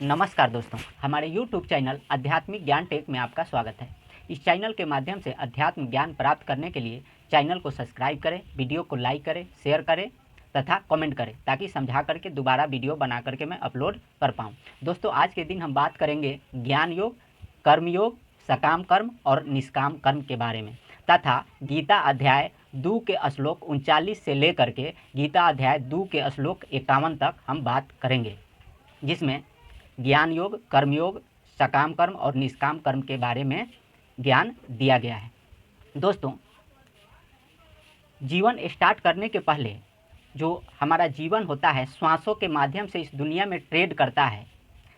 नमस्कार दोस्तों, हमारे YouTube चैनल आध्यात्मिक ज्ञान टेक में आपका स्वागत है। इस चैनल के माध्यम से अध्यात्म ज्ञान प्राप्त करने के लिए चैनल को सब्सक्राइब करें, वीडियो को लाइक करें, शेयर करें तथा कमेंट करें ताकि समझा करके दोबारा वीडियो बना करके मैं अपलोड कर पाऊँ। दोस्तों, आज के दिन हम बात करेंगे ज्ञान योग, कर्म योग, सकाम कर्म और निष्काम कर्म के बारे में तथा गीता अध्याय 2 के श्लोक 39 से लेकर के गीता अध्याय 2 के श्लोक 51 तक हम बात करेंगे, जिसमें ज्ञान योग, कर्मयोग, सकाम कर्म और निष्काम कर्म के बारे में ज्ञान दिया गया है। दोस्तों, जीवन स्टार्ट करने के पहले जो हमारा जीवन होता है, श्वासों के माध्यम से इस दुनिया में ट्रेड करता है।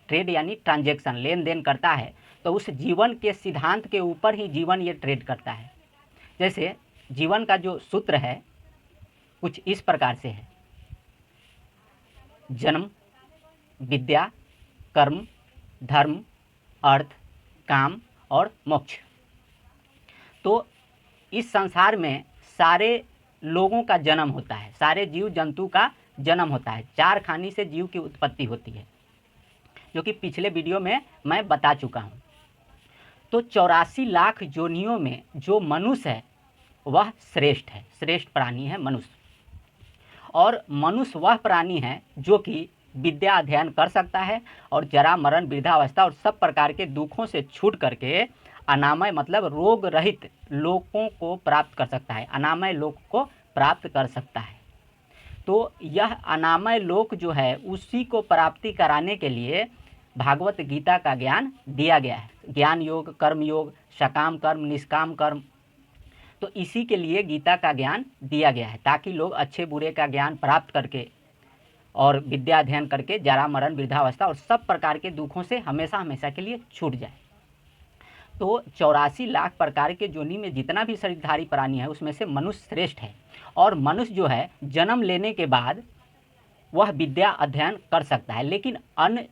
ट्रेड यानी ट्रांजैक्शन, लेन देन करता है। तो उस जीवन के सिद्धांत के ऊपर ही जीवन ये ट्रेड करता है। जैसे जीवन का जो सूत्र है कुछ इस प्रकार से है: जन्म, विद्या, कर्म, धर्म, अर्थ, काम और मोक्ष। तो इस संसार में सारे लोगों का जन्म होता है, सारे जीव जंतु का जन्म होता है। 4 खानी से जीव की उत्पत्ति होती है, जो कि पिछले वीडियो में मैं बता चुका हूँ। तो 84 लाख योनियों में जो मनुष्य है वह श्रेष्ठ है, श्रेष्ठ प्राणी है मनुष्य। और मनुष्य वह प्राणी है जो कि विद्या अध्ययन कर सकता है और जरा मरण वृद्धावस्था और सब प्रकार के दुखों से छूट करके अनामय मतलब रोग रहित लोकों को प्राप्त कर सकता है, अनामय लोक को प्राप्त कर सकता है। तो यह अनामय लोक जो है उसी को प्राप्ति कराने के लिए भागवत गीता का ज्ञान दिया गया है। ज्ञान योग, कर्म योग, सकाम कर्म, निष्काम कर्म, तो इसी के लिए गीता का ज्ञान दिया गया है ताकि लोग अच्छे बुरे का ज्ञान प्राप्त करके और विद्या अध्ययन करके जरा मरण वृद्धावस्था और सब प्रकार के दुखों से हमेशा हमेशा के लिए छूट जाए। तो 84 लाख प्रकार के योनि में जितना भी शरीरधारी प्राणी है उसमें से मनुष्य श्रेष्ठ है। और मनुष्य जो है जन्म लेने के बाद वह विद्या अध्ययन कर सकता है, लेकिन अन्य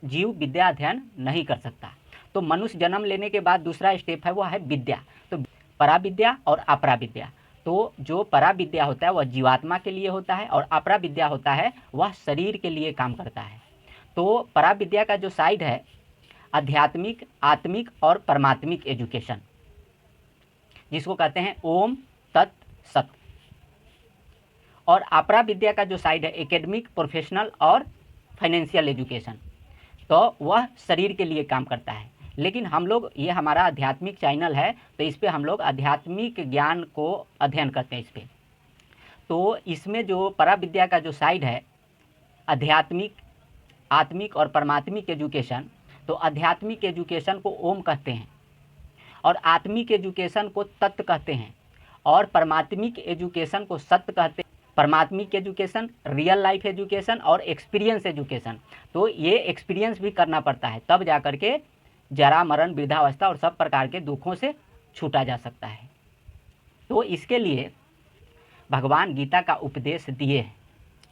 जीव विद्या अध्ययन नहीं कर सकता। तो मनुष्य जन्म लेने के बाद दूसरा स्टेप है वह है विद्या। तो पराविद्या और अपराविद्या। तो जो पराविद्या होता है वह जीवात्मा के लिए होता है और अपराविद्या होता है वह शरीर के लिए काम करता है। तो पराविद्या का जो साइड है आध्यात्मिक, आत्मिक और परमात्मिक एजुकेशन, जिसको कहते हैं ओम तत् सत। और अपराविद्या का जो साइड है एकेडमिक, प्रोफेशनल और फाइनेंशियल एजुकेशन, तो वह शरीर के लिए काम करता है। लेकिन हम लोग, ये हमारा आध्यात्मिक चैनल है तो इस पे हम लोग आध्यात्मिक ज्ञान को अध्ययन करते हैं इस पे। तो इसमें जो पराविद्या का जो साइड है आध्यात्मिक, आत्मिक और परमात्मिक एजुकेशन, तो आध्यात्मिक एजुकेशन को ओम कहते हैं और आत्मिक एजुकेशन को तत्व कहते हैं और परमात्मिक एजुकेशन को सत्य कहते हैं। परमात्मिक एजुकेशन, रियल लाइफ एजुकेशन और एक्सपीरियंस एजुकेशन। तो ये एक्सपीरियंस भी करना पड़ता है, तब जा कर के जरा मरण वृद्धावस्था और सब प्रकार के दुखों से छूटा जा सकता है। तो इसके लिए भगवान गीता का उपदेश दिए हैं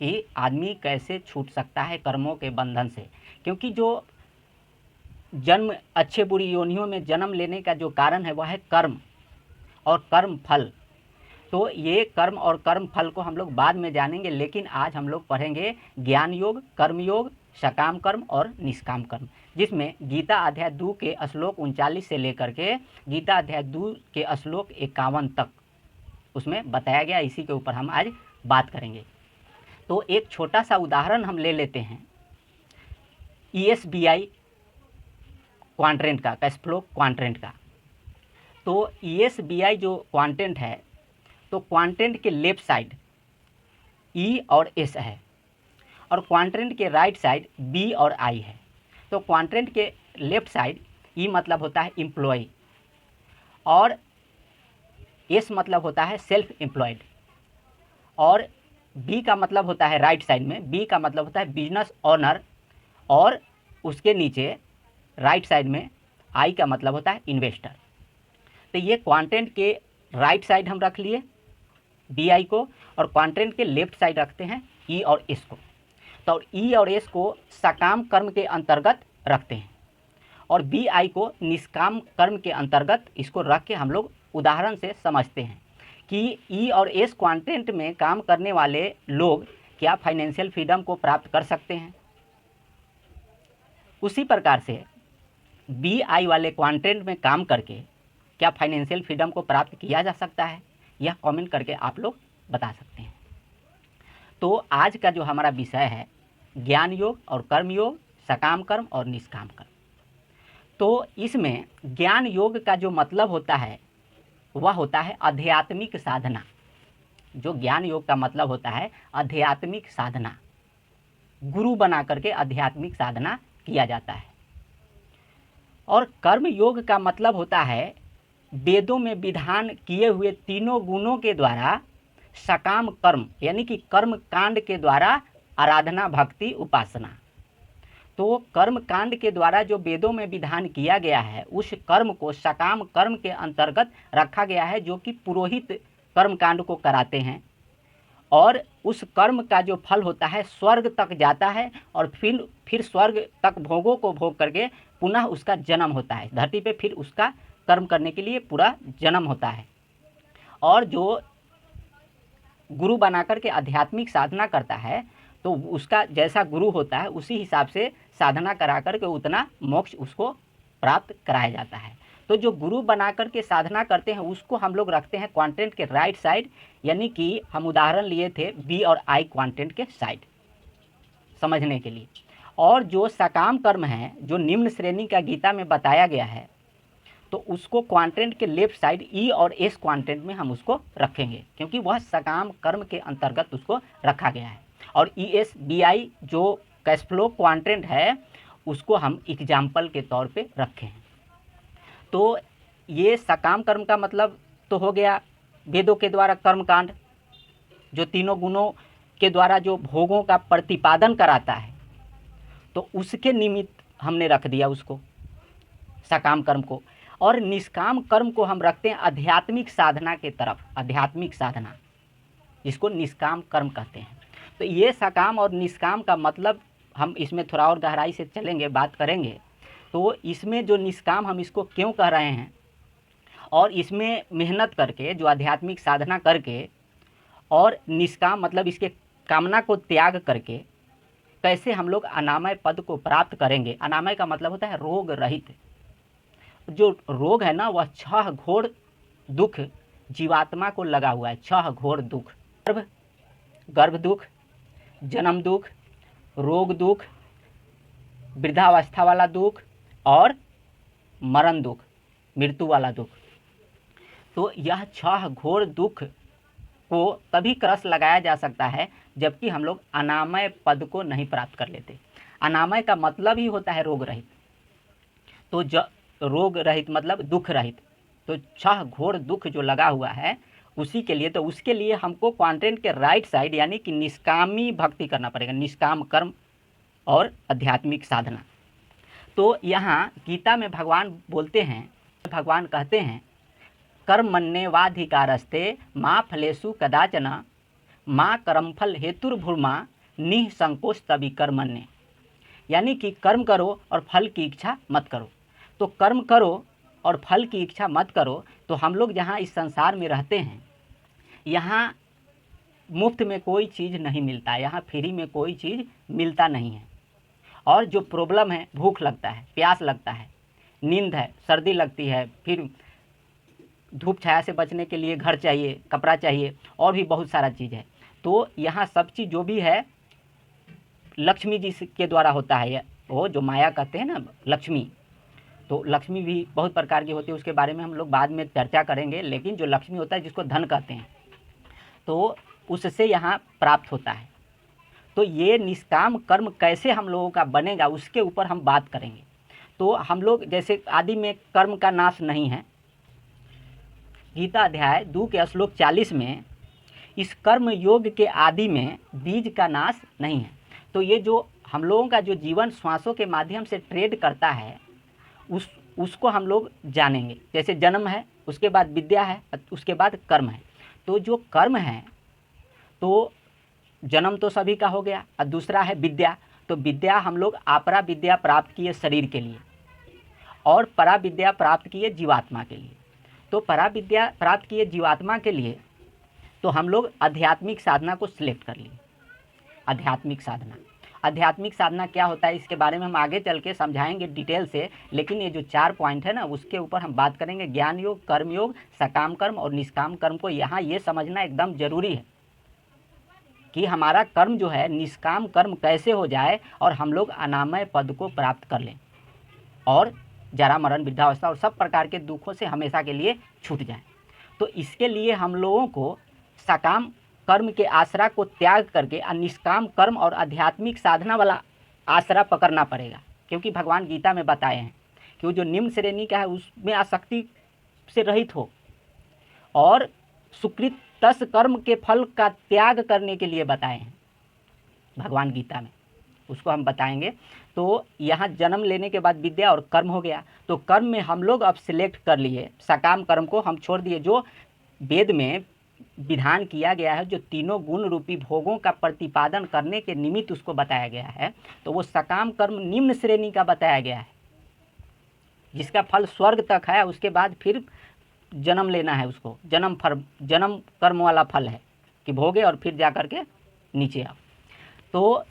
कि आदमी कैसे छूट सकता है कर्मों के बंधन से। क्योंकि जो जन्म, अच्छे बुरी योनियों में जन्म लेने का जो कारण है वह है कर्म और कर्म फल। तो ये कर्म और कर्म फल को हम लोग बाद में जानेंगे, लेकिन आज हम लोग पढ़ेंगे ज्ञान योग, कर्म योग, सकाम कर्म और निष्काम कर्म, जिसमें गीता अध्याय 2 के श्लोक 39 से लेकर के गीता अध्याय 2 के श्लोक 51 तक उसमें बताया गया। इसी के ऊपर हम आज बात करेंगे। तो एक छोटा सा उदाहरण हम ले लेते हैं ESBI क्वाड्रेंट का, कैश फ्लो क्वाड्रेंट का। तो ESBI जो क्वाड्रेंट है, तो क्वाड्रेंट के लेफ्ट साइड E और S है और क्वाड्रेंट के राइट साइड B और I है। तो क्वाड्रेंट के लेफ्ट साइड E मतलब होता है एम्प्लॉय और S मतलब होता है सेल्फ एम्प्लॉयड और B का मतलब होता है राइट साइड में, B का मतलब होता है बिजनेस ओनर और उसके नीचे राइट साइड में I का मतलब होता है इन्वेस्टर। तो ये क्वाड्रेंट के राइट साइड हम रख लिए BI को और क्वाड्रेंट के लेफ्ट साइड रखते हैं E और S को। तो E और S को सकाम कर्म के अंतर्गत रखते हैं और BI को निष्काम कर्म के अंतर्गत इसको रख के हम लोग उदाहरण से समझते हैं कि E और S क्वाड्रेंट में काम करने वाले लोग क्या फाइनेंशियल फ्रीडम को प्राप्त कर सकते हैं। उसी प्रकार से BI वाले क्वाड्रेंट में काम करके क्या फाइनेंशियल फ्रीडम को प्राप्त किया जा सकता है? यह कमेंट करके आप लोग बता सकते हैं। तो आज का जो हमारा विषय है ज्ञान योग और कर्म योग, सकाम कर्म और निष्काम कर्म। तो इसमें ज्ञान योग का जो मतलब होता है वह होता है आध्यात्मिक साधना। जो ज्ञान योग का मतलब होता है आध्यात्मिक साधना, गुरु बना करके आध्यात्मिक साधना किया जाता है। और कर्म योग का मतलब होता है वेदों में विधान किए हुए तीनों गुणों के द्वारा सकाम कर्म यानी कि कर्म कांड के द्वारा आराधना, भक्ति, उपासना। तो कर्म कांड के द्वारा जो वेदों में विधान किया गया है उस कर्म को सकाम कर्म के अंतर्गत रखा गया है, जो कि पुरोहित कर्म कांड को कराते हैं। और उस कर्म का जो फल होता है स्वर्ग तक जाता है और फिर स्वर्ग तक भोगों को भोग करके पुनः उसका जन्म होता है धरती पे, फिर उसका कर्म करने के लिए पूरा जन्म होता है। और जो गुरु बनाकर के आध्यात्मिक साधना करता है तो उसका जैसा गुरु होता है उसी हिसाब से साधना करा करके उतना मोक्ष उसको प्राप्त कराया जाता है। तो जो गुरु बना करके साधना करते हैं उसको हम लोग रखते हैं क्वाड्रेंट के राइट साइड, यानी कि हम उदाहरण लिए थे B और I क्वाड्रेंट के साइड समझने के लिए। और जो सकाम कर्म है जो निम्न श्रेणी का गीता में बताया गया है तो उसको क्वाड्रेंट के लेफ्ट साइड E और S क्वाड्रेंट में हम उसको रखेंगे, क्योंकि वह सकाम कर्म के अंतर्गत उसको रखा गया है। और ES BI जो कैश फ्लो क्वाड्रेंट है उसको हम एग्जाम्पल के तौर पे रखे हैं। तो ये सकाम कर्म का मतलब तो हो गया वेदों के द्वारा कर्मकांड, जो तीनों गुणों के द्वारा जो भोगों का प्रतिपादन कराता है, तो उसके निमित्त हमने रख दिया उसको सकाम कर्म को। और निष्काम कर्म को हम रखते हैं आध्यात्मिक साधना के तरफ, आध्यात्मिक साधना जिसको निष्काम कर्म कहते हैं। तो ये सकाम और निष्काम का मतलब हम इसमें थोड़ा और गहराई से चलेंगे, बात करेंगे। तो इसमें जो निष्काम हम इसको क्यों कह रहे हैं और इसमें मेहनत करके जो आध्यात्मिक साधना करके और निष्काम मतलब इसके कामना को त्याग करके कैसे हम लोग अनामय पद को प्राप्त करेंगे। अनामय का मतलब होता है रोग रहित। जो रोग है ना वह 6 घोर दुख जीवात्मा को लगा हुआ है, 6 घोर दुख, गर्भ दुख, जन्म दुख, रोग दुख, वृद्धावस्था वाला दुख और मरण दुख, मृत्यु वाला दुख। तो यह 6 घोर दुख को तभी क्रस लगाया जा सकता है जबकि हम लोग अनामय पद को नहीं प्राप्त कर लेते। अनामय का मतलब ही होता है रोग रहित। तो रोग रहित मतलब दुख रहित। तो 6 घोर दुख जो लगा हुआ है उसी के लिए, तो उसके लिए हमको क्वाड्रेंट के राइट साइड यानी कि निष्कामी भक्ति करना पड़ेगा, निष्काम कर्म और आध्यात्मिक साधना। तो यहाँ गीता में भगवान बोलते हैं, भगवान कहते हैं कर्मण्येवाधिकारस्ते माँ फलेषु कदाचन माँ कर्मफल हेतुर्भुर्मा निःसंकोच तभी कर्मण्य। यानी कि कर्म करो और फल की इच्छा मत करो। तो कर्म करो और फल की इच्छा मत करो। तो हम लोग जहाँ इस संसार में रहते हैं यहाँ मुफ्त में कोई चीज़ नहीं मिलता है, यहाँ फ्री में कोई चीज़ मिलता नहीं है। और जो प्रॉब्लम है, भूख लगता है, प्यास लगता है, नींद है, सर्दी लगती है, फिर धूप छाया से बचने के लिए घर चाहिए, कपड़ा चाहिए और भी बहुत सारा चीज़ है। तो यहाँ सब चीज़ जो भी है लक्ष्मी जी के द्वारा होता है। वो जो माया कहते हैं ना लक्ष्मी, तो लक्ष्मी भी बहुत प्रकार की होती है, उसके बारे में हम लोग बाद में चर्चा करेंगे। लेकिन जो लक्ष्मी होता है जिसको धन कहते हैं तो उससे यहाँ प्राप्त होता है। तो ये निष्काम कर्म कैसे हम लोगों का बनेगा उसके ऊपर हम बात करेंगे। तो हम लोग जैसे आदि में कर्म का नाश नहीं है, गीता अध्याय 2 के श्लोक 40 में इस कर्म योग के आदि में बीज का नाश नहीं है। तो ये जो हम लोगों का जो जीवन श्वासों के माध्यम से ट्रेड करता है उसको हम लोग जानेंगे। जैसे जन्म है, उसके बाद विद्या है, उसके बाद कर्म है। तो जो कर्म है तो जन्म तो सभी का हो गया और दूसरा है विद्या। तो विद्या हम लोग अपरा विद्या प्राप्त किए शरीर के लिए और परा विद्या प्राप्त किए जीवात्मा के लिए। तो परा विद्या प्राप्त किए जीवात्मा के लिए तो हम लोग आध्यात्मिक साधना को सिलेक्ट कर लिए, आध्यात्मिक साधना। आध्यात्मिक साधना क्या होता है इसके बारे में हम आगे चल के समझाएंगे डिटेल से, लेकिन ये जो 4 पॉइंट है ना उसके ऊपर हम बात करेंगे। ज्ञान योग, कर्म योग, सकाम कर्म और निष्काम कर्म को यहाँ ये समझना एकदम जरूरी है कि हमारा कर्म जो है निष्काम कर्म कैसे हो जाए और हम लोग अनामय पद को प्राप्त कर लें और जरा मरण वृद्धावस्था और सब प्रकार के दुखों से हमेशा के लिए छूट जाएं। तो इसके लिए हम लोगों को सकाम कर्म के आसरा को त्याग करके निष्काम कर्म और आध्यात्मिक साधना वाला आसरा पकड़ना पड़ेगा, क्योंकि भगवान गीता में बताए हैं कि वो जो निम्न श्रेणी का है उसमें आसक्ति से रहित हो और सुकृत तस् कर्म के फल का त्याग करने के लिए बताए हैं भगवान गीता में, उसको हम बताएंगे। तो यहाँ जन्म लेने के बाद विद्या और कर्म हो गया, तो कर्म में हम लोग अब सिलेक्ट कर लिए, सकाम कर्म को हम छोड़ दिए। जो वेद में विधान किया गया है, जो तीनों गुण रूपी भोगों का प्रतिपादन करने के निमित्त उसको बताया गया है, तो वो सकाम कर्म निम्न श्रेणी का बताया गया है, जिसका फल स्वर्ग तक है, उसके बाद फिर जन्म लेना है उसको, जन्म कर्म वाला फल है कि भोगे और फिर जा कर के नीचे आओ। तो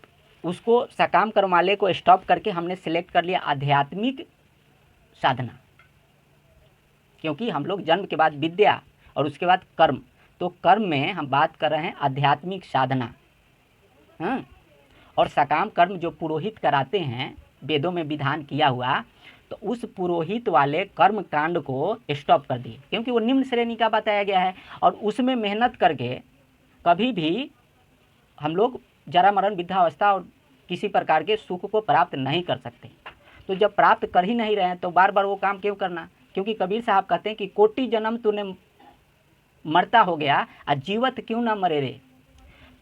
उसको सकाम कर्म वाले को स्टॉप करके हमने सिलेक्ट कर लिया आध्यात्मिक साधना, क्योंकि हम लोग जन्म के बाद विद्या और उसके बाद कर्म, तो कर्म में हम बात कर रहे हैं आध्यात्मिक साधना। हाँ, और सकाम कर्म जो पुरोहित कराते हैं वेदों में विधान किया हुआ, तो उस पुरोहित वाले कर्म कांड को स्टॉप कर दिए, क्योंकि वो निम्न श्रेणी का बताया गया है और उसमें मेहनत करके कभी भी हम लोग जरा मरण वृद्धावस्था और किसी प्रकार के सुख को प्राप्त नहीं कर सकते। तो जब प्राप्त कर ही नहीं रहे हैं तो बार बार वो काम क्यों करना, क्योंकि कबीर साहब कहते हैं कि कोटि जन्म तूने मरता हो गया जीवित क्यों ना मरे रे।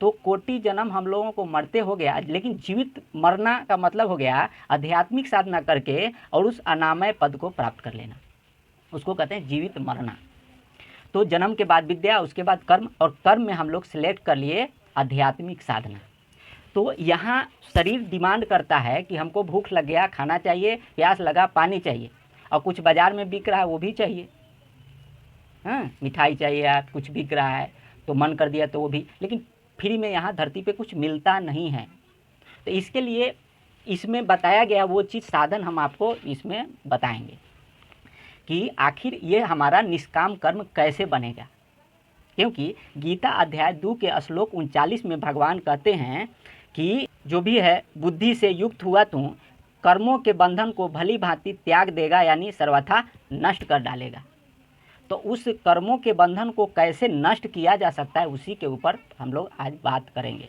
तो कोटि जन्म हम लोगों को मरते हो गया, लेकिन जीवित मरना का मतलब हो गया आध्यात्मिक साधना करके और उस अनामय पद को प्राप्त कर लेना, उसको कहते हैं जीवित मरना। तो जन्म के बाद विद्या, उसके बाद कर्म, और कर्म में हम लोग सिलेक्ट कर लिए आध्यात्मिक साधना। तो यहाँ शरीर डिमांड करता है कि हमको भूख लग गया खाना चाहिए, प्यास लगा पानी चाहिए, और कुछ बाज़ार में बिक रहा है वो भी चाहिए। हाँ, मिठाई चाहिए या कुछ बिक रहा है तो मन कर दिया तो वो भी, लेकिन फ्री में यहाँ धरती पे कुछ मिलता नहीं है। तो इसके लिए इसमें बताया गया वो चीज़ साधन हम आपको इसमें बताएंगे कि आखिर ये हमारा निष्काम कर्म कैसे बनेगा। क्योंकि गीता अध्याय 2 के श्लोक 39 में भगवान कहते हैं कि जो भी है बुद्धि से युक्त हुआ तू कर्मों के बंधन को भली भांति त्याग देगा, यानी सर्वथा नष्ट कर डालेगा। तो उस कर्मों के बंधन को कैसे नष्ट किया जा सकता है उसी के ऊपर हम लोग आज बात करेंगे।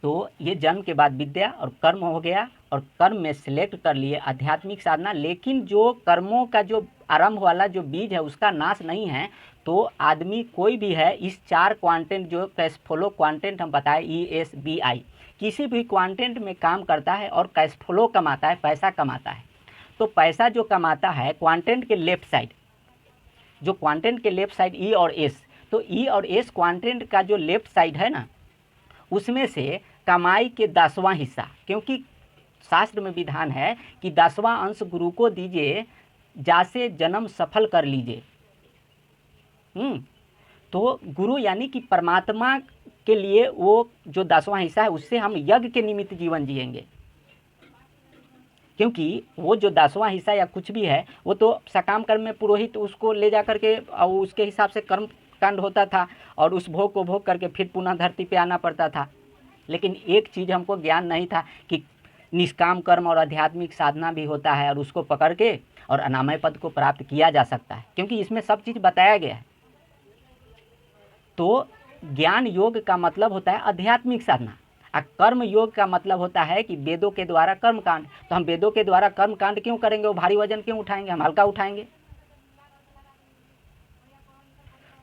तो ये जन्म के बाद विद्या और कर्म हो गया, और कर्म में सिलेक्ट कर लिए आध्यात्मिक साधना, लेकिन जो कर्मों का जो आरंभ वाला जो बीज है उसका नाश नहीं है। तो आदमी कोई भी है इस 4 क्वांटेंट जो कैश फ्लो क्वांटेंट हम बताए ESBI, किसी भी क्वांटेंट में काम करता है और कैश फ्लो कमाता है, पैसा कमाता है। तो पैसा जो कमाता है क्वांटेंट के लेफ्ट साइड, जो क्वांटेंट के लेफ्ट साइड E और S, तो E और S क्वांटेंट का जो लेफ्ट साइड है ना, उसमें से कमाई के 10वां हिस्सा, क्योंकि शास्त्र में विधान है कि 10वां अंश गुरु को दीजिए, जासे जन्म सफल कर लीजिए। तो गुरु यानी कि परमात्मा के लिए वो जो 10वां हिस्सा है उससे हम यज्ञ के निमित्त जीवन जिएंगे, क्योंकि वो जो 10वां हिस्सा या कुछ भी है वो तो सकाम कर्म में पुरोहित उसको ले जा करके और उसके हिसाब से कर्म कांड होता था और उस भोग को भोग करके फिर पुनः धरती पे आना पड़ता था। लेकिन एक चीज़ हमको ज्ञान नहीं था कि निष्काम कर्म और आध्यात्मिक साधना भी होता है और उसको पकड़ के और अनामय पद को प्राप्त किया जा सकता है, क्योंकि इसमें सब चीज़ बताया गया है। तो ज्ञान योग का मतलब होता है आध्यात्मिक साधना, और कर्म योग का मतलब होता है कि वेदों के द्वारा कर्म कांड। तो हम वेदों के द्वारा कर्म कांड क्यों करेंगे, वो भारी वजन क्यों उठाएंगे, हम हल्का उठाएंगे।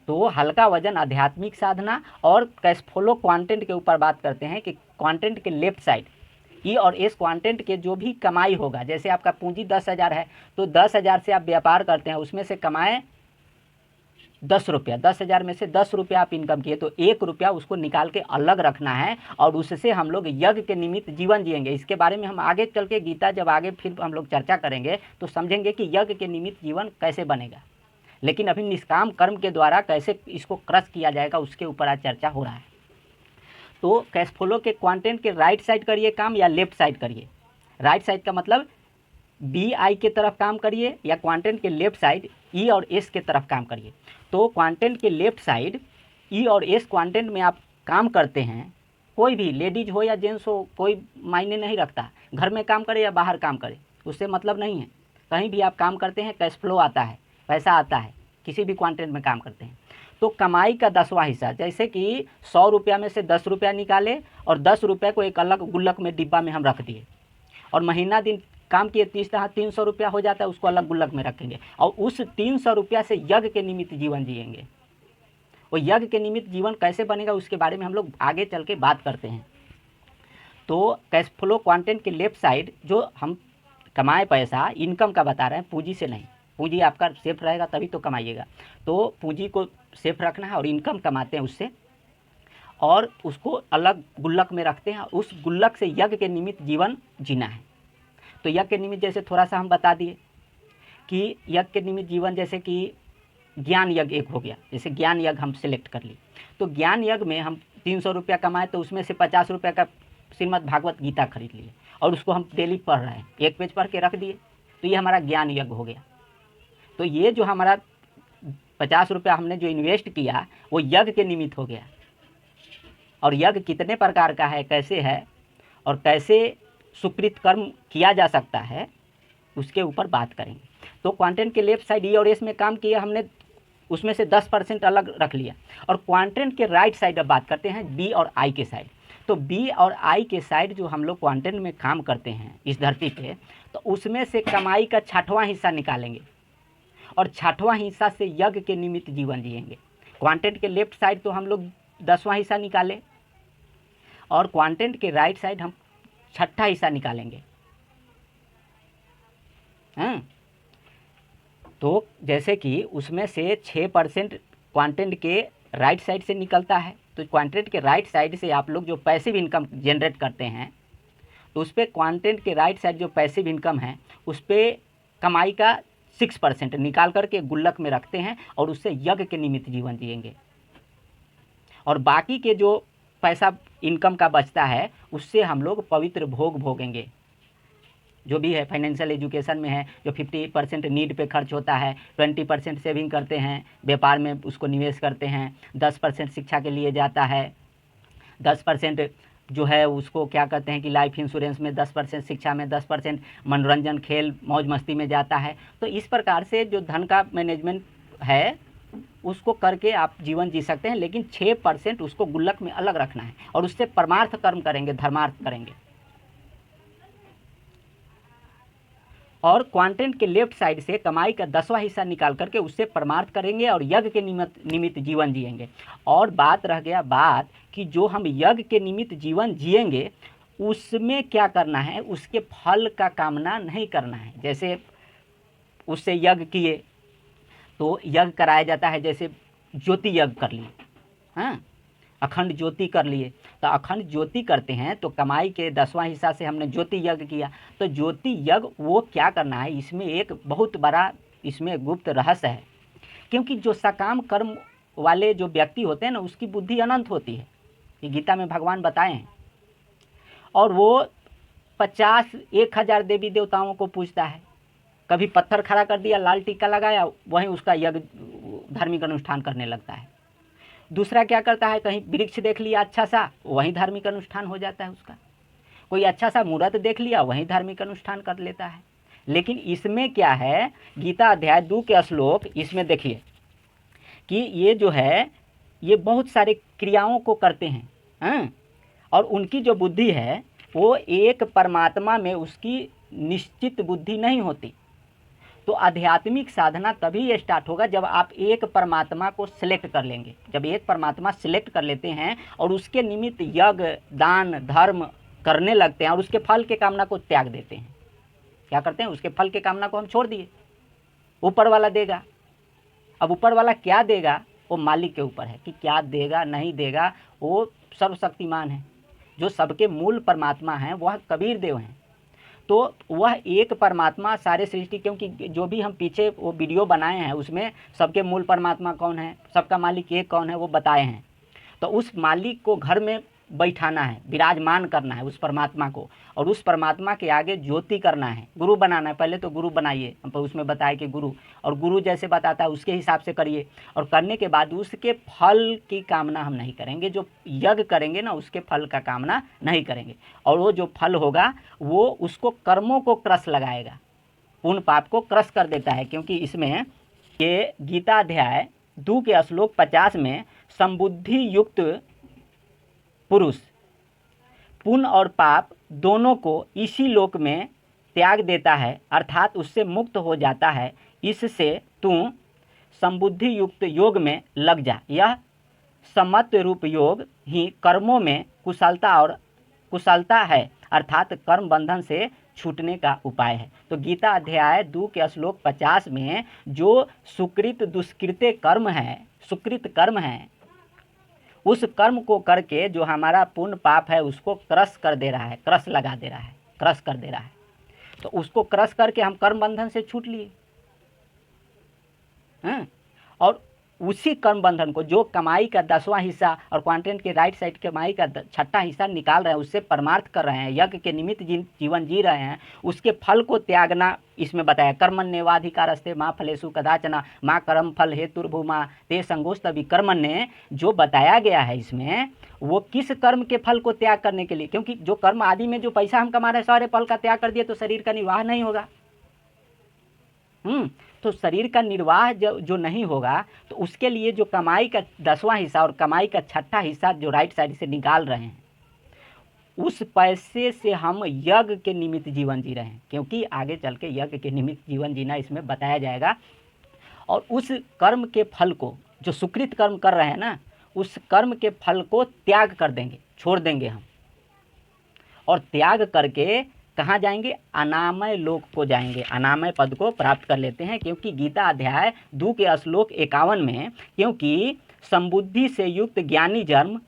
तो हल्का वजन आध्यात्मिक साधना और कैश फ्लो क्वांटेंट के ऊपर बात करते हैं कि क्वांटेंट के लेफ्ट साइड E और S क्वांटेंट के जो भी कमाई होगा, जैसे आपका पूंजी 10,000 है तो 10,000 से आप व्यापार करते हैं, उसमें से कमाए 10 रुपया, 10,000 में से 10 रुपया आप इनकम किए, तो 1 रुपया उसको निकाल के अलग रखना है और उससे हम लोग यज्ञ के निमित्त जीवन जिएंगे। इसके बारे में हम आगे चल के गीता जब आगे फिर हम लोग चर्चा करेंगे तो समझेंगे कि यज्ञ के निमित्त जीवन कैसे बनेगा। लेकिन अभी निष्काम कर्म के द्वारा कैसे इसको क्रश किया जाएगा उसके ऊपर आज चर्चा हो रहा है। तो कैश फ्लो के क्वांटेंट के राइट साइड करिए काम या लेफ्ट साइड करिए। राइट साइड का मतलब BI के तरफ काम करिए या क्वांटेंट के लेफ्ट साइड E और S के तरफ काम करिए। तो क्वांटेंट के लेफ्ट साइड E और S क्वांटेंट में आप काम करते हैं, कोई भी लेडीज हो या जेंट्स हो, कोई मायने नहीं रखता, घर में काम करे या बाहर काम करे, उससे मतलब नहीं है। कहीं भी आप काम करते हैं कैश फ्लो आता है, पैसा आता है, किसी भी क्वांटेंट में काम करते हैं। तो कमाई का 10वां हिस्सा, जैसे कि 100 रुपया में से 10 रुपया निकाले और 10 रुपये को एक अलग गुल्लक में डिब्बा में हम रख दिए, और महीना दिन काम किए 300 रुपया हो जाता है, उसको अलग गुल्लक में रखेंगे और उस 300 रुपया से यज्ञ के निमित्त जीवन जिएंगे। वो यज्ञ के निमित्त जीवन कैसे बनेगा उसके बारे में हम लोग आगे चल के बात करते हैं। तो कैश फ्लो क्वांटेंट के लेफ्ट साइड जो हम कमाए पैसा इनकम का बता रहे हैं, पूंजी से नहीं। पूंजी आपका सेफ रहेगा तभी तो कमाइएगा। तो पूंजी को सेफ रखना है और इनकम कमाते हैं उससे, और उसको अलग गुल्लक में रखते हैं, उस गुल्लक से यज्ञ के निमित्त जीवन जीना है। तो यज्ञ के निमित्त जैसे थोड़ा सा हम बता दिए कि यज्ञ के निमित्त जीवन, जैसे कि ज्ञान यज्ञ एक हो गया, जैसे ज्ञान यज्ञ हम सिलेक्ट कर लिए। तो ज्ञान यज्ञ में हम 300 रुपया कमाए तो उसमें से 50 रुपये का श्रीमद् भागवत गीता खरीद लिए और उसको हम डेली पढ़ रहे हैं, एक पेज पढ़ के रख दिए, तो ये हमारा ज्ञान यज्ञ हो गया। तो ये जो हमारा 50 रुपया हमने जो इन्वेस्ट किया वो यज्ञ के निमित्त हो गया। और यज्ञ कितने प्रकार का है, कैसे है और कैसे सुकृत कर्म किया जा सकता है, उसके ऊपर बात करेंगे। तो क्वांटेंट के लेफ्ट साइड E और S में काम किया हमने, उसमें से 10% अलग रख लिया। और क्वांटेंट के राइट साइड अब बात करते हैं B और I के साइड। तो B और I के साइड जो हम लोग क्वांटेंट में काम करते हैं इस धरती पे, तो उसमें से कमाई का 6वां हिस्सा निकालेंगे और 6वां हिस्सा से यज्ञ के निमित्त जीवन जिएंगे। क्वांटेंट के लेफ्ट साइड तो हम लोग 10वां हिस्सा निकाले और क्वांटेंट के राइट साइड हम 6ठा हिस्सा निकालेंगे। तो जैसे कि उसमें से 6% क्वांटेंट के राइट साइड से निकलता है, तो क्वांटेंट के राइट साइड से आप लोग जो पैसिव इनकम जनरेट करते हैं, तो उस पर क्वांटेंट के राइट साइड जो पैसिव इनकम है उस पर कमाई का 6% निकाल करके गुल्लक में रखते हैं और उससे यज्ञ के निमित्त जीवन जिएंगे। और बाकी के जो पैसा इनकम का बचता है उससे हम लोग पवित्र भोग भोगेंगे। जो भी है फाइनेंशियल एजुकेशन में है, जो 50% नीड पे खर्च होता है, 20% सेविंग करते हैं, व्यापार में उसको निवेश करते हैं, 10% शिक्षा के लिए जाता है, 10% जो है उसको क्या कहते हैं कि लाइफ इंश्योरेंस में, 10% शिक्षा में, 10% मनोरंजन खेल मौज मस्ती में जाता है। तो इस प्रकार से जो धन का मैनेजमेंट है उसको करके आप जीवन जी सकते हैं, लेकिन 6% उसको गुल्लक में अलग रखना है और उससे परमार्थ कर्म करेंगे, धर्मार्थ करेंगे। और क्वांटेंट के लेफ्ट साइड से कमाई का 10वां हिस्सा निकाल करके उससे परमार्थ करेंगे और यज्ञ के निमित्त जीवन जिएंगे। और बात रह गया बात कि जो हम यज्ञ के निमित्त जीवन जिएंगे उसमें क्या करना है, उसके फल का कामना नहीं करना है। जैसे उससे यज्ञ किए तो यज्ञ कराया जाता है, जैसे ज्योति यज्ञ कर लिए, हाँ, अखंड ज्योति कर लिए, तो अखंड ज्योति करते हैं तो कमाई के 10वां हिस्सा से हमने ज्योति यज्ञ किया। तो ज्योति यज्ञ वो क्या करना है, इसमें एक बहुत बड़ा इसमें गुप्त रहस्य है, क्योंकि जो सकाम कर्म वाले जो व्यक्ति होते हैं ना उसकी बुद्धि अनंत होती है, ये गीता में भगवान बताए हैं। और वो 50-1000 देवी देवताओं को पूजता है, कभी पत्थर खड़ा कर दिया, लाल टीका लगाया, वहीं उसका यज्ञ धार्मिक अनुष्ठान करने लगता है। दूसरा क्या करता है, कहीं वृक्ष देख लिया अच्छा सा, वहीं धार्मिक अनुष्ठान हो जाता है उसका। कोई अच्छा सा मूर्त देख लिया, वहीं धार्मिक अनुष्ठान कर लेता है। लेकिन इसमें क्या है, गीता अध्याय 2 के श्लोक इसमें देखिए कि ये जो है ये बहुत सारे क्रियाओं को करते हैं, हाँ? और उनकी जो बुद्धि है वो एक परमात्मा में उसकी निश्चित बुद्धि नहीं होती। तो आध्यात्मिक साधना तभी स्टार्ट होगा जब आप एक परमात्मा को सिलेक्ट कर लेंगे। जब एक परमात्मा सिलेक्ट कर लेते हैं और उसके निमित्त यज्ञ दान धर्म करने लगते हैं और उसके फल के कामना को त्याग देते हैं, क्या करते हैं, उसके फल के कामना को हम छोड़ दिए, ऊपर वाला देगा। अब ऊपर वाला क्या देगा वो मालिक के ऊपर है कि क्या देगा नहीं देगा, वो सर्वशक्तिमान है। जो सबके मूल परमात्मा हैं वह कबीर देव हैं। तो वह एक परमात्मा सारे सृष्टि, क्योंकि जो भी हम पीछे वो वीडियो बनाए हैं उसमें सबके मूल परमात्मा कौन है, सबका मालिक एक कौन है वो बताए हैं। तो उस मालिक को घर में बैठाना है, विराजमान करना है उस परमात्मा को, और उस परमात्मा के आगे ज्योति करना है, गुरु बनाना है। पहले तो गुरु बनाइए, हम उसमें बताए कि गुरु, और गुरु जैसे बताता है उसके हिसाब से करिए, और करने के बाद उसके फल की कामना हम नहीं करेंगे। जो यज्ञ करेंगे ना उसके फल का कामना नहीं करेंगे, और वो जो फल होगा वो उसको कर्मों को क्रस लगाएगा, पुण्य पाप को क्रस कर देता है। क्योंकि इसमें ये गीता अध्याय 2 के श्लोक 50 में संबुद्धि युक्त पुरुष पुण्य और पाप दोनों को इसी लोक में त्याग देता है, अर्थात उससे मुक्त हो जाता है। इससे तू संबुद्धि युक्त योग में लग जा। यह समत्व रूप योग ही कर्मों में कुशलता है, अर्थात कर्म बंधन से छूटने का उपाय है। तो गीता अध्याय 2 के श्लोक 50 में जो सुकृत दुष्कृत्य कर्म है, सुकृत कर्म है, उस कर्म को करके जो हमारा पुण्य पाप है उसको क्रश कर दे रहा है, क्रश लगा दे रहा है, क्रश कर दे रहा है। तो उसको क्रश करके हम कर्म बंधन से छूट लिए हैं। और उसी कर्म बंधन को जो कमाई का 10वां हिस्सा और क्वांटेंट के राइट साइड कमाई का 6ठा हिस्सा निकाल रहे हैं, उससे परमार्थ कर रहे हैं, यज्ञ के निमित्त जीवन जी रहे हैं, उसके फल को त्यागना इसमें बताया। कर्मण्येवाधिकारस्ते मा फलेषु कदाचन मा कर्म फल हेतुर्भुमा ते संगोस्त विकर्मण्ये, जो बताया गया है इसमें वो किस कर्म के फल को त्याग करने के लिए। क्योंकि जो कर्म आदि में जो पैसा हम कमा रहे हैं सारे फल का त्याग कर दिए तो शरीर का निर्वाह नहीं होगा। तो शरीर का निर्वाह जो नहीं होगा तो उसके लिए जो कमाई का 10वां हिस्सा और कमाई का 6ठा हिस्सा जो राइट साइड से निकाल रहे हैं, उस पैसे से हम यज्ञ के निमित्त जीवन जी रहे हैं। क्योंकि आगे चल के यज्ञ के निमित्त जीवन जीना इसमें बताया जाएगा। और उस कर्म के फल को, जो सुकृत कर्म कर रहे हैं ना, उस कर्म के फल को त्याग कर देंगे, छोड़ देंगे हम, और त्याग करके कहाँ जाएंगे? अनामय लोक को जाएंगे, अनामय पद को प्राप्त कर लेते हैं। क्योंकि गीता अध्याय 2 के श्लोक 51 में, क्योंकि संबुद्धि से युक्त ज्ञानी जन्म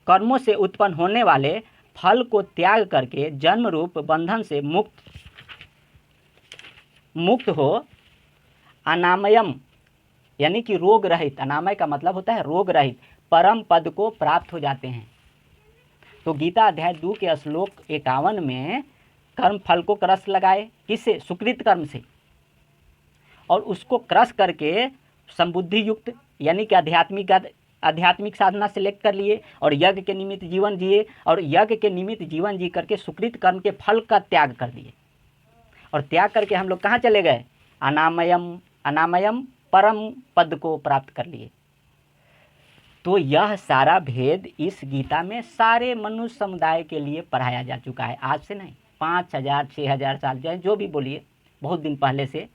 कर्मों से उत्पन्न होने वाले फल को त्याग करके जन्म रूप बंधन से मुक्त हो अनामयम, यानी कि रोग रहित, अनामय का मतलब होता है रोग रहित, परम पद को प्राप्त हो जाते हैं। तो गीता अध्याय 2 के श्लोक 51 में कर्म फल को क्रस लगाए, किससे? सुकृत कर्म से, और उसको क्रस करके संबुद्धि युक्त यानी कि आध्यात्मिक साधना सेलेक्ट कर लिए और यज्ञ के निमित्त जीवन जिए, और यज्ञ के निमित्त जीवन जी करके सुकृत कर्म के फल का त्याग कर दिए। और त्याग करके हम लोग कहाँ चले गए? अनामयम परम पद को प्राप्त कर लिए। तो यह सारा भेद इस गीता में सारे मनुष्य समुदाय के लिए पढ़ाया जा चुका है। आज से नहीं, 5000 6000 साल जाए जो भी बोलिए, बहुत दिन पहले से।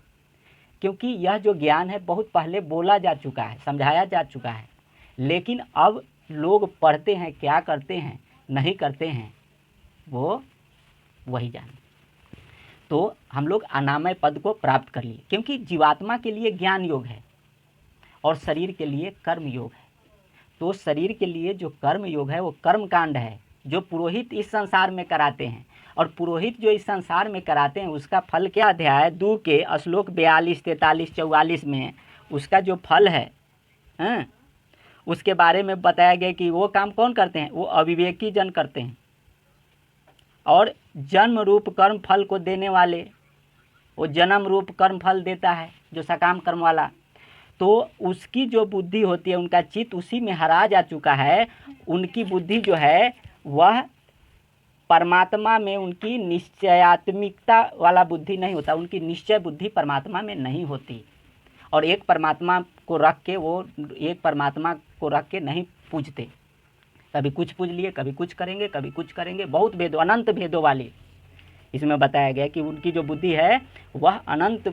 क्योंकि यह जो ज्ञान है बहुत पहले बोला जा चुका है, समझाया जा चुका है, लेकिन अब लोग पढ़ते हैं, क्या करते हैं, नहीं करते हैं, वो वही जाने। तो हम लोग अनामय पद को प्राप्त कर लिए। क्योंकि जीवात्मा के लिए ज्ञान योग है और शरीर के लिए कर्म योग है। तो शरीर के लिए जो कर्म योग है वो कर्म कांड है, जो पुरोहित इस संसार में कराते हैं। और पुरोहित जो इस संसार में कराते हैं उसका फल क्या? अध्याय 2 के श्लोक 42 43 44 में उसका जो फल है उसके बारे में बताया गया कि वो काम कौन करते हैं? वो अविवेकी जन करते हैं। और जन्म रूप कर्म फल को देने वाले, वो जन्म रूप कर्म फल देता है जो सकाम कर्म वाला, तो उसकी जो बुद्धि होती है, उनका चित्त उसी में हरा जा चुका है। उनकी बुद्धि जो है वह परमात्मा में, उनकी निश्चयात्मिकता वाला बुद्धि नहीं होता, उनकी निश्चय बुद्धि परमात्मा में नहीं होती। और एक परमात्मा को रख के वो एक परमात्मा को रख के नहीं पूजते, कभी कुछ पूज लिए, कभी कुछ करेंगे, कभी कुछ करेंगे, बहुत भेदों, अनंत भेदों वाली। इसमें बताया गया कि उनकी जो बुद्धि है वह अनंत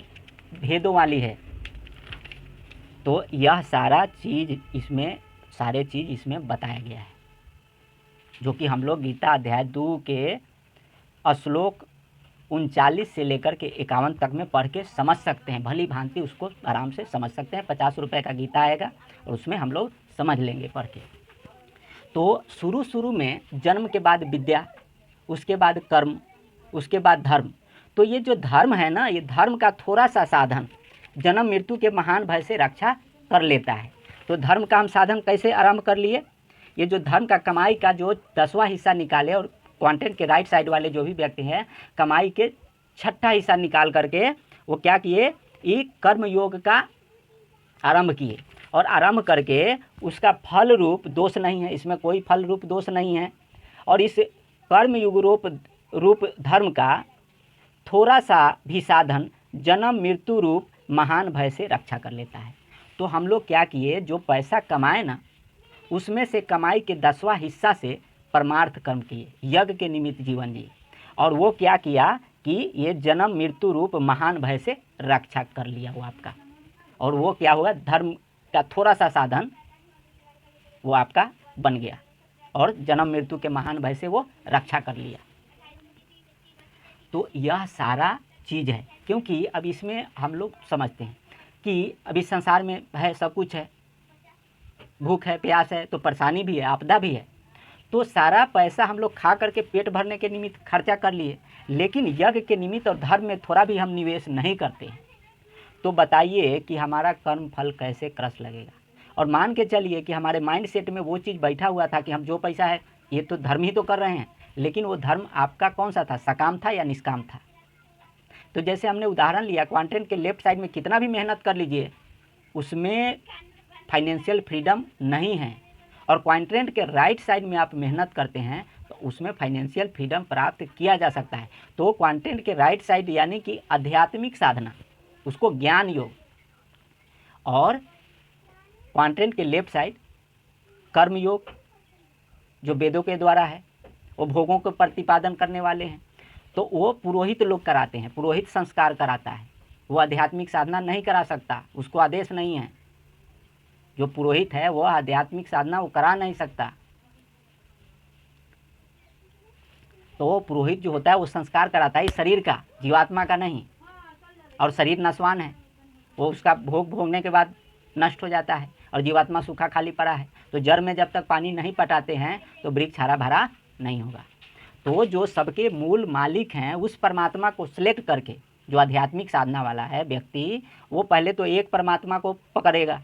भेदों वाली है। तो यह सारे चीज़ इसमें बताया गया है, जो कि हम लोग गीता अध्याय 2 के श्लोक 39 से लेकर के 51 तक में पढ़ के समझ सकते हैं, भली भांति उसको आराम से समझ सकते हैं। 50 रुपये का गीता आएगा और उसमें हम लोग समझ लेंगे पढ़ के। तो शुरू में जन्म के बाद विद्या, उसके बाद कर्म, उसके बाद धर्म। तो ये जो धर्म है ना, ये धर्म का थोड़ा सा साधन जन्म मृत्यु के महान भय से रक्षा कर लेता है। तो धर्म का हम साधन कैसे आरंभ कर लिए ये जो धर्म का कमाई का जो 10वां हिस्सा निकाले और क्वाड्रेंट के राइट साइड वाले जो भी व्यक्ति हैं कमाई के 6ठा हिस्सा निकाल करके वो क्या किए, ये कर्म योग का आरंभ किए और आरंभ करके उसका फल रूप दोष नहीं है, इसमें कोई फल रूप दोष नहीं है। और इस कर्म युग रूप धर्म का थोड़ा सा भी साधन जन्म मृत्यु रूप महान भय से रक्षा कर लेता है। तो हम लोग क्या किए, जो पैसा कमाए ना उसमें से कमाई के 10वां हिस्सा से परमार्थ कर्म किए, यज्ञ के निमित्त जीवन जिए, और वो क्या किया कि ये जन्म मृत्यु रूप महान भय से रक्षा कर लिया वो आपका। और वो क्या हुआ, धर्म का थोड़ा सा साधन वो आपका बन गया और जन्म मृत्यु के महान भय से वो रक्षा कर लिया। तो यह सारा चीज़ है, क्योंकि अब इसमें हम लोग समझते हैं कि अभी संसार में है, सब कुछ है, भूख है, प्यास है, तो परेशानी भी है, आपदा भी है। तो सारा पैसा हम लोग खा करके पेट भरने के निमित्त खर्चा कर लिए, लेकिन यज्ञ के निमित्त और धर्म में थोड़ा भी हम निवेश नहीं करते हैं। तो बताइए कि हमारा कर्म फल कैसे क्रस लगेगा। और मान के चलिए कि हमारे माइंड सेट में वो चीज़ बैठा हुआ था कि हम जो पैसा है ये तो धर्म ही तो कर रहे हैं, लेकिन वो धर्म आपका कौन सा था, सकाम था या निष्काम था। तो जैसे हमने उदाहरण लिया, क्वाड्रेंट के लेफ्ट साइड में कितना भी मेहनत कर लीजिए उसमें फाइनेंशियल फ्रीडम नहीं है, और क्वाड्रेंट के राइट साइड में आप मेहनत करते हैं तो उसमें फाइनेंशियल फ्रीडम प्राप्त किया जा सकता है। तो क्वाड्रेंट के राइट साइड यानी कि आध्यात्मिक साधना, उसको ज्ञान योग, और क्वाड्रेंट के लेफ्ट साइड कर्म योग जो वेदों के द्वारा है, वो भोगों को प्रतिपादन करने वाले हैं, तो वो पुरोहित लोग कराते हैं, पुरोहित संस्कार कराता है, वो आध्यात्मिक साधना नहीं करा सकता, उसको आदेश नहीं है। जो पुरोहित है वो आध्यात्मिक साधना वो करा नहीं सकता। तो वो पुरोहित जो होता है वो संस्कार कराता है शरीर का, जीवात्मा का नहीं। और शरीर नश्वान है, वो उसका भोग भोगने के बाद नष्ट हो जाता है, और जीवात्मा सूखा खाली पड़ा है। तो जड़ में जब तक पानी नहीं पटाते हैं तो वृक्ष हरा भरा नहीं होगा। तो जो सबके मूल मालिक हैं उस परमात्मा को सिलेक्ट करके, जो आध्यात्मिक साधना वाला है व्यक्ति, वो पहले तो एक परमात्मा को पकड़ेगा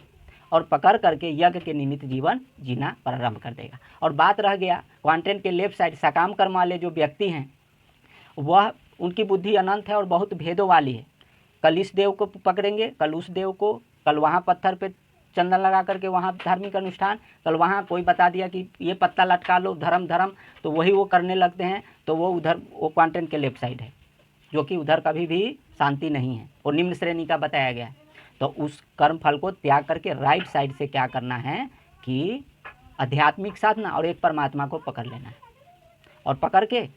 और पकड़ करके यज्ञ के निमित्त जीवन जीना प्रारंभ कर देगा। और बात रह गया क्वाड्रेंट के लेफ्ट साइड सकाम कर्म वाले जो व्यक्ति हैं, वह उनकी बुद्धि अनंत है और बहुत भेदों वाली है। कल इस देव को पकड़ेंगे, कल उस देव को, कल वहाँ पत्थर पे चंदन लगा करके वहाँ धार्मिक अनुष्ठान, कल वहाँ कोई बता दिया कि ये पत्ता लटका लो, धर्म धर्म, तो वही वो करने लगते हैं। तो वो उधर वो क्वाड्रेंट के लेफ्ट साइड है, जो कि उधर कभी भी शांति नहीं है और निम्न श्रेणी का बताया गया है। तो उस कर्म फल को त्याग करके राइट साइड से क्या करना है कि आध्यात्मिक साधना और एक परमात्मा को पकड़ लेना है, और पकड़ के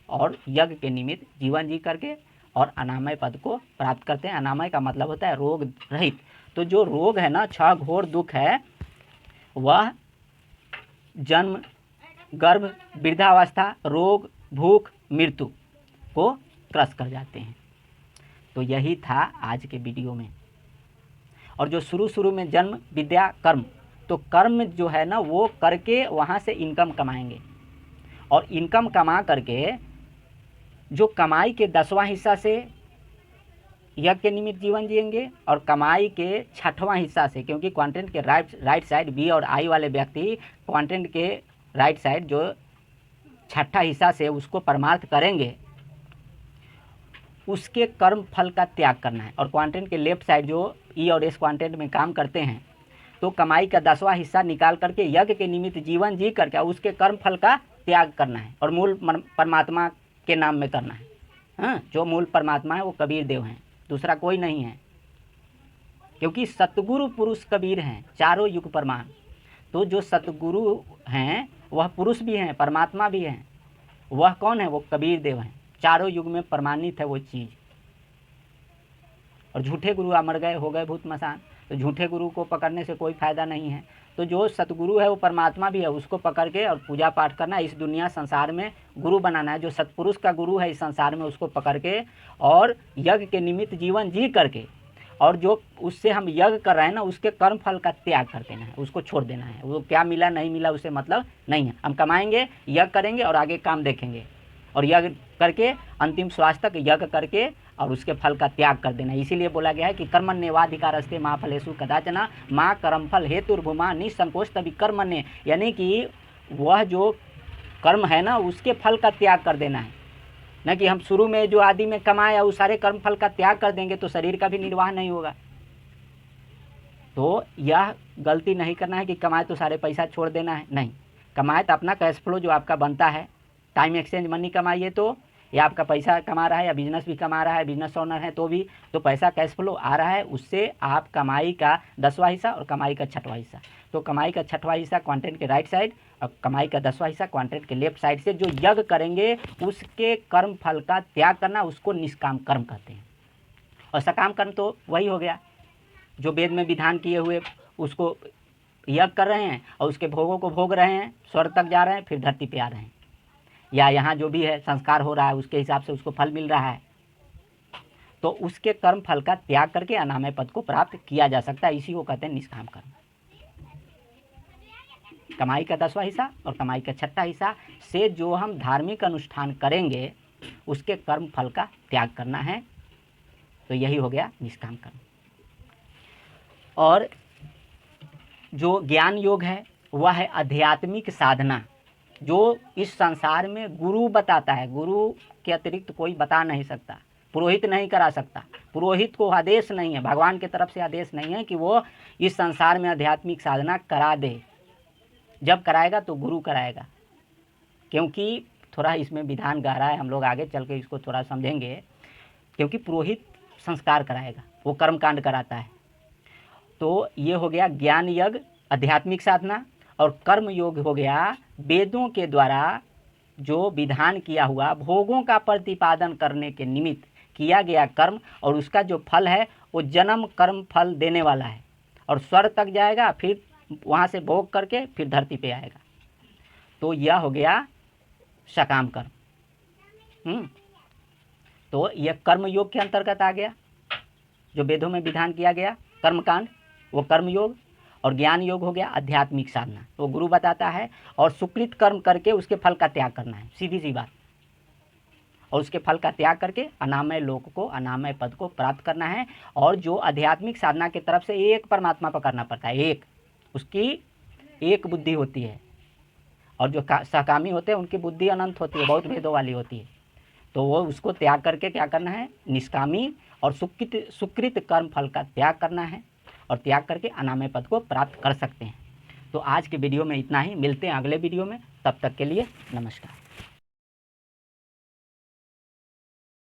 और यज्ञ के निमित्त जीवन जी करके और अनामय पद को प्राप्त करते हैं। अनामय का मतलब होता है रोग रहित। तो जो रोग है ना, 6 घोर दुख है, वह जन्म, गर्भ, वृद्धावस्था, रोग, भूख, मृत्यु को क्रस कर जाते हैं। तो यही था आज के वीडियो में। और जो शुरू में जन्म, विद्या, कर्म, तो कर्म जो है ना वो करके वहाँ से इनकम कमाएंगे, और इनकम कमा करके जो कमाई के 10वां हिस्सा से यज्ञ के निमित्त जीवन जिएंगे, और कमाई के 6ठवां हिस्सा से, क्योंकि क्वाड्रेंट के राइट साइड बी और आई वाले व्यक्ति क्वाड्रेंट के राइट साइड जो 6ठा हिस्सा से उसको परमार्थ करेंगे, उसके कर्म फल का त्याग करना है। और क्वाड्रेंट के लेफ्ट साइड जो ई और एस क्वाड्रेंट में काम करते हैं, तो कमाई का 10वां हिस्सा निकाल करके यज्ञ के निमित्त जीवन जी करके उसके कर्म फल का त्याग करना है और मूल परमात्मा के नाम में करना है। हाँ, जो मूल परमात्मा है वो कबीर देव हैं, दूसरा कोई नहीं है, क्योंकि सतगुरु पुरुष कबीर हैं, चारों युग प्रमाण। तो जो सतगुरु हैं वह पुरुष भी हैं, परमात्मा भी हैं। वह कौन है? वो कबीर देव हैं, चारों युग में प्रमाणित है वो चीज़। और झूठे गुरु अमर गए, हो गए भूत मसान। तो झूठे गुरु को पकड़ने से कोई फ़ायदा नहीं है। तो जो सतगुरु है वो परमात्मा भी है, उसको पकड़ के और पूजा पाठ करना, इस दुनिया संसार में गुरु बनाना है। जो सतपुरुष का गुरु है इस संसार में, उसको पकड़ के और यज्ञ के निमित्त जीवन जी करके, और जो उससे हम यज्ञ कर रहे हैं ना उसके कर्म फल का त्याग कर देना है, उसको छोड़ देना है। वो क्या मिला नहीं मिला उससे मतलब नहीं है। हम कमाएंगे, यज्ञ करेंगे और आगे काम देखेंगे, और यज्ञ करके अंतिम श्वास तक यज्ञ करके और उसके फल का त्याग कर देना। इसीलिए बोला गया है कि कर्मण्येवाधिकारस्ते मा फलेषु कदाचन, माँ कर्मफल हेतुर्भुमा निसंकोच तभी कर्मण्य, यानी कि वह जो कर्म है ना उसके फल का त्याग कर देना है, न कि हम शुरू में जो आदि में कमाया उस सारे कर्म फल का त्याग कर देंगे तो शरीर का भी निर्वाह नहीं होगा। तो यह गलती नहीं करना है कि कमाए तो सारे पैसा छोड़ देना है, नहीं, कमाए तो अपना कैश फ्लो जो आपका बनता है, टाइम एक्सचेंज मनी कमाइए तो, या आपका पैसा कमा रहा है या बिजनेस भी कमा रहा है, बिजनेस ओनर है तो भी, तो पैसा कैश फ्लो आ रहा है, उससे आप कमाई का 10वां हिस्सा और कमाई का 6वां हिस्सा, तो कमाई का 6वां हिस्सा क्वांटेंट के राइट साइड और कमाई का 10वां हिस्सा क्वांटेंट के लेफ्ट साइड से जो यज्ञ करेंगे उसके कर्म फल का त्याग करना, उसको निष्काम कर्म कहते हैं। और सकाम कर्म तो वही हो गया जो वेद में विधान किए हुए उसको यज्ञ कर रहे हैं और उसके भोगों को भोग रहे हैं, स्वर्ग तक जा रहे हैं, फिर धरती पे आ रहे हैं, या यहाँ जो भी है संस्कार हो रहा है उसके हिसाब से उसको फल मिल रहा है, तो उसके कर्म फल का त्याग करके अनामय पद को प्राप्त किया जा सकता है। इसी को कहते हैं निष्काम कर्म। कमाई का 10वां हिस्सा और कमाई का 6वां हिस्सा से जो हम धार्मिक अनुष्ठान करेंगे उसके कर्म फल का त्याग करना है, तो यही हो गया निष्काम कर्म। और जो ज्ञान योग है वह है आध्यात्मिक साधना, जो इस संसार में गुरु बताता है, गुरु के अतिरिक्त कोई बता नहीं सकता, पुरोहित नहीं करा सकता, पुरोहित को आदेश नहीं है, भगवान की तरफ से आदेश नहीं है कि वो इस संसार में आध्यात्मिक साधना करा दे, जब कराएगा तो गुरु कराएगा। क्योंकि थोड़ा इसमें विधान गहरा है, हम लोग आगे चल के इसको थोड़ा समझेंगे, क्योंकि पुरोहित संस्कार कराएगा, वो कर्मकांड कराता है। तो ये हो गया ज्ञान यज्ञ आध्यात्मिक साधना, और कर्म योग हो गया वेदों के द्वारा जो विधान किया हुआ भोगों का प्रतिपादन करने के निमित्त किया गया कर्म, और उसका जो फल है वो जन्म कर्म फल देने वाला है, और स्वर्ग तक जाएगा, फिर वहाँ से भोग करके फिर धरती पे आएगा। तो यह हो गया सकाम कर्म। तो यह कर्म योग के अंतर्गत आ गया, जो वेदों में विधान किया गया कर्मकांड वो कर्म योग, और ज्ञान योग हो गया आध्यात्मिक साधना, तो गुरु बताता है, और सुकृत कर्म करके उसके फल का त्याग करना है, सीधी सी बात, और उसके फल का त्याग करके अनामय लोक को, अनामय पद को प्राप्त करना है। और जो आध्यात्मिक साधना की तरफ से एक परमात्मा पकड़ना पड़ता है, एक, उसकी एक बुद्धि होती है, और जो सकामी होते हैं उनकी बुद्धि अनंत होती है, बहुत भेदों वाली होती है, तो वो उसको त्याग करके क्या करना है, निष्कामी और सुकृत कर्म फल का त्याग करना है, और त्याग करके अनामय पद को प्राप्त कर सकते हैं। तो आज के वीडियो में इतना ही, मिलते हैं अगले वीडियो में, तब तक के लिए नमस्कार।